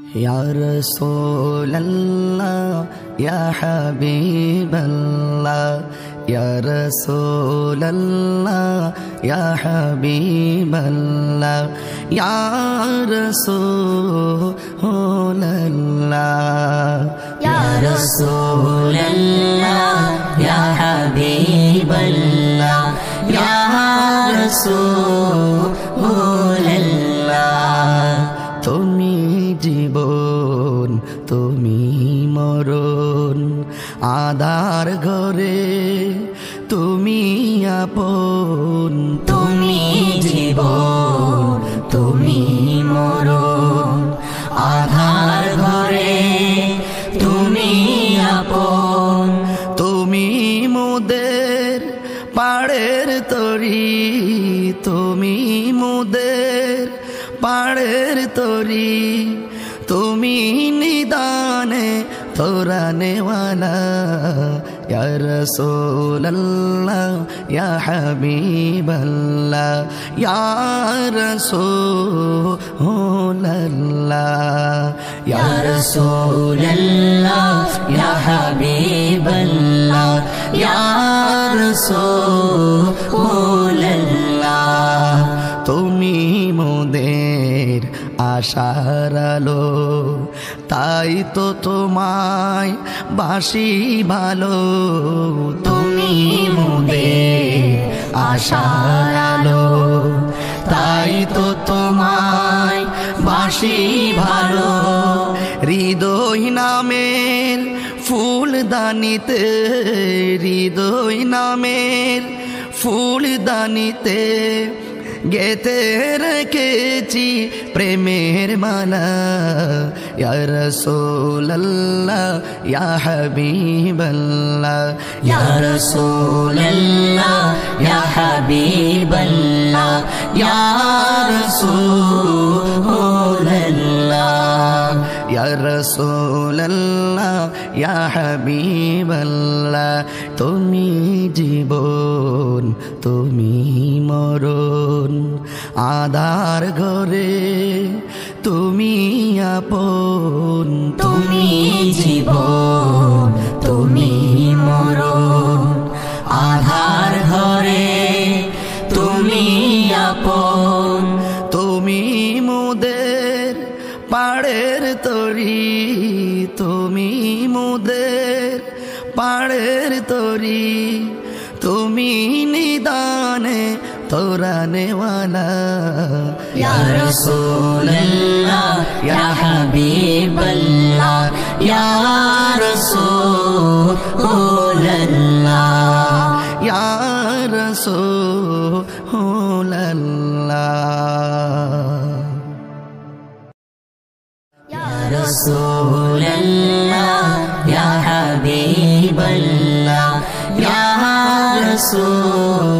या रसूल अल्लाह या हबीब अल्लाह या रसूल अल्लाह या हबीब अल्लाह या रसूल अल्लाह या रसूल अल्लाह या हबीब अल्लाह या रसूल अल्लाह। তুমি জীবন তুমি মরণ আধার ঘরে তুমি আপন তুমি জীবন তুমি মরণ আধার ঘরে তুমি আপন। তুমি মোদের পাড়ের তরি তুমি মোদের পাড়ের তরি তুমি নিদানে তোরানেওয়ালা या रसूल अल्लाह या हबीब अल्लाह या रसूल अल्लाह या रसूल अल्लाह या हबीब अल्लाह या रसूल अल्लाह। তুমি মোদের আশার আলো তাই তো তোমায় বাসি ভালো তুমি মোদের আশার আলো তাই তো তোমায় বাসি ভালো। হৃদয় নামের ফুলদানিতে হৃদয় নামের ফুলদানিতে গেতে রেখেছি প্রেমের মালা या रसूल अल्लाह या हबीब अल्लाह या रसूल अल्लाह या हबीब अल्लाह या रसूल अल्लाह या रसूल अल्लाह या हबीब अल्लाह। তুমি জীবন তুমি মরণ আধার ঘরে তুমি আপন তুমি জীবন তুমি মরণ আধার ঘরে তুমি আপন। তুমি মোদের পাড়ের তরি তুমি মোদের পাড়ের তরি তুমি নিদানে তোরানেওয়ালা या रसूल अल्लाह या हबीब अल्लाह या रसूल अल्लाह या रसूल अल्लाह या रसूल अल्लाह या हबीब अल्लाह या रसूल